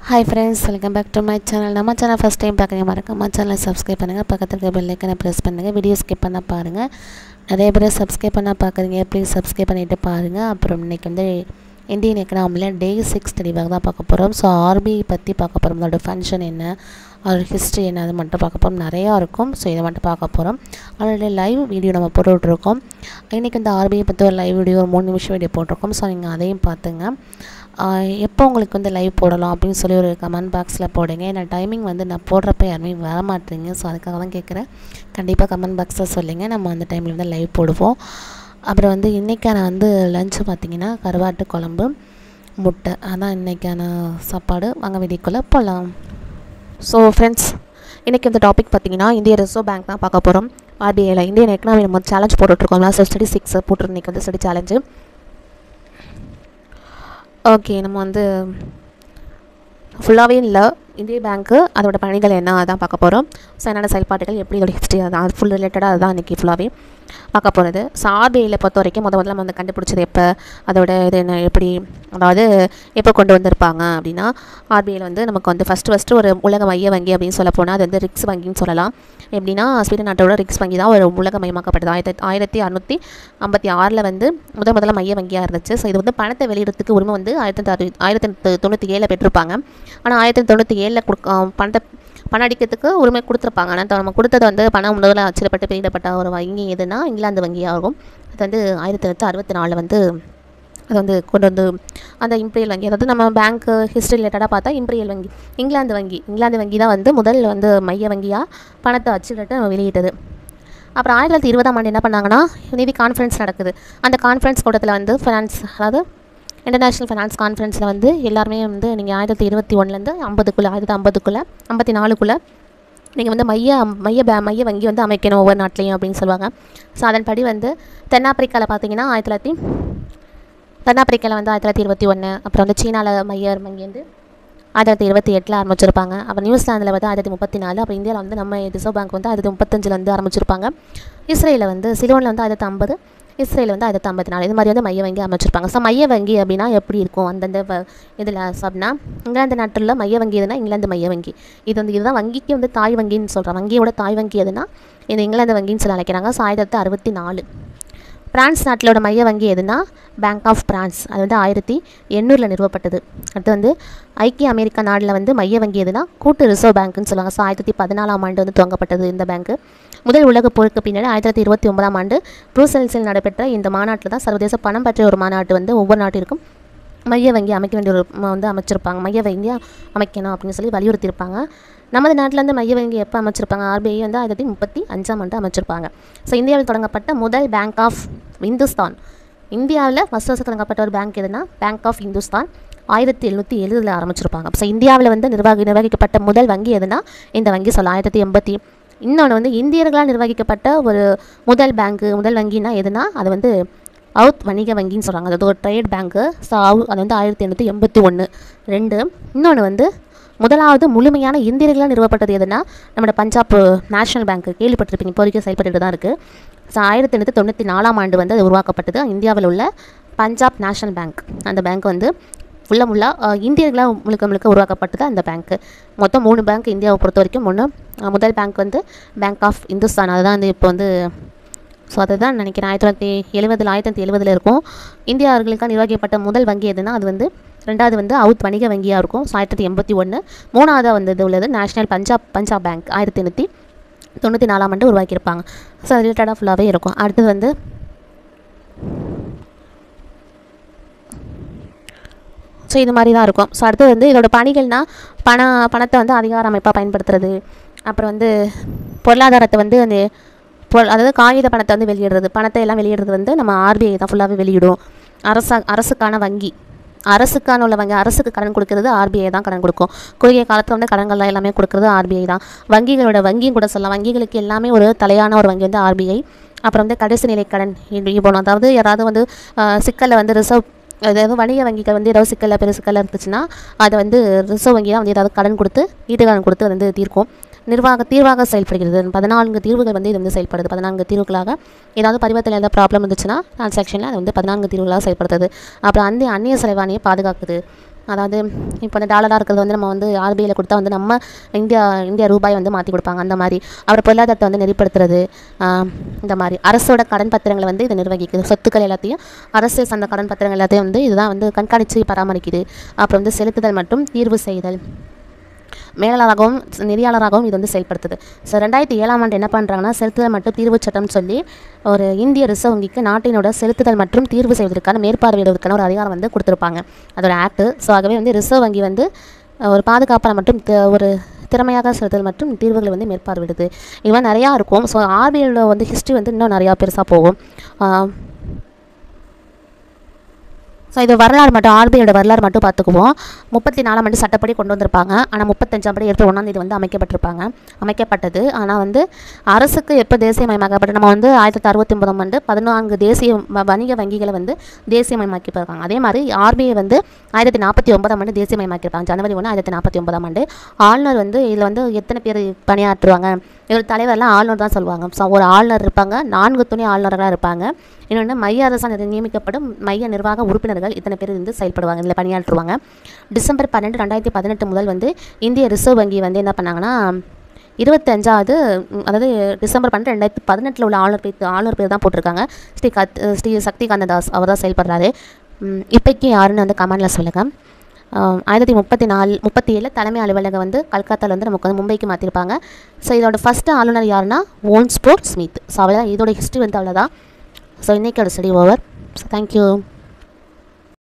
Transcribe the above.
Hi friends, welcome back to my channel. நம்ம channel first time பார்க்குறீங்க மறக்காம சேனலை சப்ஸ்கிரைப் பண்ணுங்கள். பக்கத்தில் இருக்க பெல் ஐக்கனை ப்ரெஸ் பண்ணுங்கள். வீடியோ ஸ்கிப் பண்ண பாருங்கள். நிறைய பேர் சப்ஸ்கிரைப் பண்ண பார்க்குறீங்க, ப்ளீஸ் சப்ஸ்கிரைப் பண்ணிவிட்டு பாருங்கள். அப்புறம் இன்றைக்கி வந்து இந்தியன் எக்கனாமியில் டே 6 தெளிவாக தான் பார்க்க போகிறோம். ஸோ ஆர்பிஐ பற்றி பார்க்க போகிறோம். அதோட ஃபங்க்ஷன் என்ன, அதோட ஹிஸ்ட்ரி என்ன, அது மட்டும் பார்க்க போகிறோம். நிறையா இருக்கும். ஸோ இதை மட்டும் பார்க்க போகிறோம். ஆல்ரெடி லைவ் வீடியோ நம்ம போட்டுட்ருக்கோம். இன்றைக்கி இந்த ஆர்பிஐ பற்றி ஒரு லைவ் வீடியோ, ஒரு 3 நிமிஷம் வீடியோ போட்டிருக்கோம். ஸோ நீங்கள் அதையும் பார்த்துங்க. எப்போ உங்களுக்கு வந்து லைவ் போடலாம் அப்படின்னு சொல்லி ஒரு கமெண்ட் பாக்ஸில் போடுங்க. ஏன்னா டைமிங் வந்து நான் போடுறப்ப யாருமே வர மாட்டேங்க. ஸோ அதுக்காக தான் கேட்குறேன். கண்டிப்பாக கமெண்ட் பாக்ஸில் சொல்லுங்கள், நம்ம அந்த டைமில் வந்து லைவ் போடுவோம். அப்புறம் வந்து இன்றைக்கான வந்து லஞ்சு பார்த்திங்கன்னா கருவாட்டு குழம்பு, முட்டை, அதான் இன்றைக்கான சாப்பாடு. வாங்க வீடியோக்குள்ளே போகலாம். ஸோ ஃப்ரெண்ட்ஸ், இன்றைக்கி இந்த டாபிக் பார்த்திங்கன்னா இந்திய ரிசர்வ் பேங்க் தான் பார்க்க போகிறோம். ஆர்பிஐயில் இந்தியன் எக்கனாமி நம்ம சேலஞ்ச் போட்டுட்ருக்கோம். ஸ்டடி 6 போட்டு இன்றைக்கி வந்து ஸ்டடி சேலஞ்சு. ஓகே, நம்ம வந்து ஃபுல்லாகவே இல்லை, இந்திய பேங்க்கு அதோட பணிகள் என்ன அதான் பார்க்க போகிறோம். ஸோ என்னென்ன செயல்பாடுகள், எப்படி இதோட ஹிஸ்ட்ரி, அதான் அது ஃபுல் ரிலேட்டடாக அதுதான் இன்றைக்கி ஃபுல்லாகவே பார்க்க போகிறது. ஸோ ஆர்பிஐயில் பொறுத்த வரைக்கும் முதல்ல நம்ம வந்து கண்டுபிடிச்சது எப்போ, அதோட இது என்ன, எப்படி, அதாவது எப்போ கொண்டு வந்திருப்பாங்க அப்படின்னா, ஆர்பிஐயில் வந்து நமக்கு வந்து ஃபஸ்ட்டு ஒரு உலக மைய வங்கி அப்படின்னு சொல்ல போனால் அது வந்து ரிக்ஸ் வங்கின்னு சொல்லலாம். எப்படின்னா ஸ்வீடன் நாட்டோட ரிக்ஸ் வங்கி தான் ஒரு உலக மயமாக்கப்பட்டது. 1656 வந்து முதல்ல மைய வங்கியாக இருந்துச்சு. ஸோ இது வந்து பணத்தை வெளியிடத்துக்கு உரிமை வந்து 1897 பெற்றிருப்பாங்க. ஆனால் 1897 பணம் அடிக்கிறதுக்கு உரிமை கொடுத்துருப்பாங்க. ஆனால் நம்ம கொடுத்தது வந்து பணம் முதல்ல அச்சிடப்பட்டு வெளியிடப்பட்ட ஒரு வங்கி எதுனா இங்கிலாந்து வங்கியாகும். அது வந்து 1864 வந்து அது வந்து கொண்டு வந்து அந்த இம்பீரியல் வங்கி, அதாவது நம்ம பேங்க் ஹிஸ்ட்ரி ரிலேட்டடாக பார்த்தா இம்பீரியல் வங்கி, இங்கிலாந்து வங்கி தான் வந்து முதல் வந்து மைய வங்கியாக பணத்தை அச்சிட்டு வெளியிட்டது. அப்புறம் 1920 என்ன பண்ணாங்கன்னா நிதி கான்ஃபரன்ஸ் நடக்குது. அந்த கான்ஃபரன்ஸ் கூட்டத்தில் வந்து ஃபினான்ஸ், அதாவது இன்டர்நேஷ்னல் ஃபினான்ஸ் கான்ஃபரன்ஸில் வந்து எல்லாருமே வந்து நீங்கள் 1921 1954 நீங்கள் வந்து மைய வங்கி வந்து அமைக்கணும் ஒவ்வொரு நாட்டிலையும் அப்படின்னு சொல்லுவாங்க. ஸோ அதன்படி வந்து தென்னாப்பிரிக்காவில் பார்த்தீங்கன்னா 1921, அப்புறம் வந்து சீனாவில் மைய வங்கி வந்து 1928 ஆரம்பிச்சிருப்பாங்க. அப்புறம் நியூசிலாந்தில் வந்து 1934, அப்புறம் இந்தியாவில் வந்து நம்ம ரிசர்வ் பேங்க் வந்து 1935 வந்து ஆரம்பிச்சிருப்பாங்க. இஸ்ரேலில் வந்து சிலோனில் வந்து 1950, இஸ்ரேல் வந்து 1954, இது மாதிரி வந்து மைய வங்கி அமைச்சிருப்பாங்க. ஸோ மைய வங்கி அப்படின்னா எப்படி இருக்கும் அந்தந்த இதில் அப்படின்னா, இங்கிலாந்து நாட்டில் மைய வங்கி எதுனா இங்கிலாந்து மைய வங்கி. இதுதான் வங்கிக்கு வந்து தாய் வங்கின்னு சொல்கிறாங்க. வங்கியோட தாய் வங்கி எதுனா இந்த இங்கிலாந்து வங்கின்னு சொல்லி அழைக்கிறாங்க. ஸோ 1964. பிரான்ஸ் நாட்டிலோட மைய வங்கி எதுனா பேங்க் ஆஃப் பிரான்ஸ், அது வந்து 1800 நிறுவப்பட்டது. அடுத்து வந்து ஐக்கிய அமெரிக்கா நாட்டில் வந்து மைய வங்கி எதுனா கூட்டு ரிசர்வ் பேங்க்குன்னு சொல்லுவாங்க. ஸோ 1914 வந்து துவங்கப்பட்டது இந்த பேங்க்கு. முதல் உலக போருக்கு பின்னாடி 1929 ப்ரூசெல்ஸில் நடைபெற்ற இந்த மாநாட்டில் தான் சர்வதேச பணம் பற்றிய ஒரு மாநாட்டு வந்து ஒவ்வொரு நாட்டிற்கும் மைய வங்கி அமைக்க வேண்டிய ஒரு வந்து அமைச்சிருப்பாங்க. மைய வங்கியாக அமைக்கணும் அப்படின்னு சொல்லி வலியுறுத்தியிருப்பாங்க. நமது நாட்டில் வந்து மைய வங்கி எப்போ அமைச்சிருப்பாங்க, ஆர்பிஐ வந்து 1935 அமைச்சிருப்பாங்க. ஸோ இந்தியாவில் தொடங்கப்பட்ட முதல் பேங்க் ஆஃப் இந்துஸ்தான், இந்தியாவில் ஃபஸ்ட்டு தொடங்கப்பட்ட ஒரு பேங்க் எதுனா பேங்க் ஆஃப் இந்துஸ்தான் 1770 ஆரம்பிச்சிருப்பாங்க. ஸோ இந்தியாவில் வந்து நிர்வகிக்கப்பட்ட முதல் வங்கி எதுனா இந்த வங்கி சொல்ல 1980. இன்னொன்று வந்து இந்தியர்களால் நிர்வகிக்கப்பட்ட ஒரு முதல் வங்கினா எதுனா அது வந்து அவுத் வணிக வங்கின்னு சொல்கிறாங்க. அது ஒரு ட்ரேட் பேங்க்கு. ஸோ அது வந்து 1881. இன்னொன்று வந்து முதலாவது முழுமையான இந்தியர்களால் நிறுவப்பட்டது எதுனா நம்மளோட பஞ்சாப் நேஷனல் பேங்க், கேள்விப்பட்டிருப்பீங்க, இப்போ வரைக்கும் செயல்பட்டு தான் இருக்குது. ஸோ 1894 வந்து அது உருவாக்கப்பட்டது. இந்தியாவில் உள்ள பஞ்சாப் நேஷனல் பேங்க், அந்த பேங்க் வந்து ஃபுல்லாக இந்தியர்களாக முழுக்க உருவாக்கப்பட்டது அந்த பேங்க்கு. மொத்தம் 3 பேங்க் இந்தியாவை பொறுத்த வரைக்கும். முதல் பேங்க் வந்து பேங்க் ஆஃப் இந்துஸ்தான், அதுதான் வந்து இப்போ வந்து, ஸோ அதை தான் நினைக்கிறேன் 1970 இருக்கும். இந்தியர்களுக்காக நிர்வகிக்கப்பட்ட முதல் வங்கி எதுனா அது வந்து ரெண்டாவது வந்து அவுத் வணிக வங்கியாக இருக்கும். ஸோ 1981. மூணாவதாக வந்து இது உள்ளது நேஷனல் பஞ்சாப் பேங்க் 1894 உருவாக்கியிருப்பாங்க. ஸோ அது ரிலேட்டடாக ஃபுல்லாகவே இருக்கும். அடுத்தது வந்து ஸோ இது மாதிரி தான் இருக்கும். ஸோ அடுத்தது வந்து இதோட பணிகள்னால் பணத்தை வந்து அதிகார அமைப்பாக பயன்படுத்துறது, அப்புறம் வந்து பொருளாதாரத்தை வந்து அந்த அதாவது காகித பணத்தை வந்து வெளியிடுறது, பணத்தை எல்லாம் வெளியிடுறது வந்து நம்ம ஆர்பிஐ தான் ஃபுல்லாகவே வெளியிடும். அரசுக்கான வங்கி, அரசுக்கான உள்ள வங்கி, அரசுக்கு கடன் கொடுக்கறது ஆர்பிஐ தான் கடன் கொடுக்கும். குறுகிய காலத்தில் வந்து கடன்கள்லாம் எல்லாமே கொடுக்குறது ஆர்பிஐ தான். வங்கியும் கூட சொல்லலாம். வங்கிகளுக்கு எல்லாமே ஒரு தலையான ஒரு வங்கி வந்து ஆர்பிஐ. அப்புறம் வந்து கடைசி நிலை கடன் போகணும், அதாவது யாராவது வந்து சிக்கலில் வந்து அதாவது வணிக வங்கிகள் வந்து ஏதாவது பெரிய சிக்கலில் இருந்துச்சுன்னா அதை வந்து ரிசர்வ் வங்கி தான் வந்து ஏதாவது கடன் கொடுத்து ஈட்டுக்கடன் கொடுத்து வந்து தீர்க்கும். தீர்வாக செயல்படுகிறது. 14 தீர்வுகள் வந்து இது வந்து செயல்படுது. 14 தீர்வுகளாக ஏதாவது பரிவர்த்தனை ஏதாவது ப்ராப்ளம் இருந்துச்சுன்னா டிரான்சாக்ஷனில் அது வந்து 14 தீர்வுகளாக செயல்படுத்துது. அப்புறம் அந்நிய செலவாணியை பாதுகாக்குது. அதாவது இப்போ அந்த டாலராக இருக்கிறது வந்து நம்ம வந்து ஆர்பிஐயில் கொடுத்தா வந்து நம்ம இந்தியா ரூபாய் வந்து மாற்றி கொடுப்பாங்க. அந்த மாதிரி அவர் பொருளாதாரத்தை வந்து நெறிப்படுத்துறது, இந்த மாதிரி அரசோட கடன் பத்திரங்களை வந்து இது நிர்வகிக்குது. சொத்துக்கள் எல்லாத்தையும் அரசு சார்ந்த கடன் பத்திரங்கள் எல்லாத்தையும் வந்து இதுதான் வந்து கண்காணித்து பராமரிக்குது. அப்புறம் வந்து செலுத்துதல் மற்றும் தீர்வு செய்தல், மேலாளராகவும் நெறியாளராகவும் இது வந்து செயல்படுத்துது. ஸோ 2007ஆம் ஆண்டு என்ன பண்ணுறாங்கன்னா செலுத்துதல் மற்றும் தீர்வு சட்டம்னு சொல்லி ஒரு இந்திய ரிசர்வ் வங்கிக்கு நாட்டினோட செலுத்துதல் மற்றும் தீர்வு செய்வதற்கான மேற்பார்வையிடுவதற்கான ஒரு அதிகாரம் வந்து கொடுத்துருப்பாங்க. அதோட ஆக்ட். ஸோ ஆகவே வந்து ரிசர்வ் வங்கி வந்து ஒரு பாதுகாப்பான மற்றும் ஒரு திறமையாக செலுத்துதல் மற்றும் தீர்வுகளை வந்து மேற்பார்வையிடுது. இது மாதிரி நிறையா இருக்கும். ஸோ ஆர்பிஐயில் வந்து ஹிஸ்ட்ரி வந்து இன்னும் நிறையா பெருசாக போகும். ஸோ இது வரலாறு மட்டும் ஆர்பிஐயோட வரலாறு மட்டும் பார்த்துக்குவோம். 34ஆம் ஆண்டு சட்டப்படி கொண்டு வந்திருப்பாங்க. ஆனால் 35ஆம் படி ஏப்ரல் 1ஆம் தேதி வந்து அமைக்கப்பட்டது. ஆனால் வந்து அரசுக்கு எப்போ தேசியமயமாக்கப்பட்டு நம்ம வந்து 1969ஆம் ஆண்டு 14 தேசிய வணிக வங்கிகளை வந்து தேசியமயமாக்கியிருக்காங்க. அதே மாதிரி ஆர்பிஐ வந்து 1949ஆம் ஆண்டு தேசியமயமாக்கியிருப்பாங்க. ஜனவரி 1 1949ஆம் ஆண்டு. ஆளுநர் வந்து இதில் வந்து எத்தனை பேர் பணியாற்றுவாங்க, இவர் தலைவர்லாம் ஆளுநர் தான் சொல்லுவாங்க. ஸோ ஒரு ஆளுநர் இருப்பாங்க, 4 துணை ஆளுநர்களாக இருப்பாங்க. இன்னொன்று மைய அரசால் நியமிக்கப்படும் மைய நிர்வாக உறுப்பினர்கள் இத்தனை பேர் வந்து செயல்படுவாங்க, இதில் பணியாற்றுவாங்க. டிசம்பர் 12, 2018 முதல் வந்து இந்திய ரிசர்வ் வங்கி வந்து என்ன பண்ணாங்கன்னா 25வது, அதாவது டிசம்பர் 12, 2018 உள்ள ஆளுநர் பேர் தான் போட்டிருக்காங்க. ஸ்ரீ சக்திகாந்த தாஸ் அவர் தான் செயல்படுறாரு. இப்போக்கி யாருன்னு வந்து கமெண்டில் சொல்லுங்கள். 1937 தலைமை அலுவலகம் வந்து கல்கத்தாவில் வந்து நமக்கு வந்து மும்பைக்கு மாற்றிருப்பாங்க. ஸோ இதோட ஃபஸ்ட்டு ஆளுநர் யாருன்னா ஓன்ஸ்போர்ட் ஸ்மித். ஸோ அவ்வளோதான், இதோட ஹிஸ்ட்ரி வந்து அவ்வளோதான். ஸோ இன்றைக்கோட ஸ்டடி ஓவர். So thank you.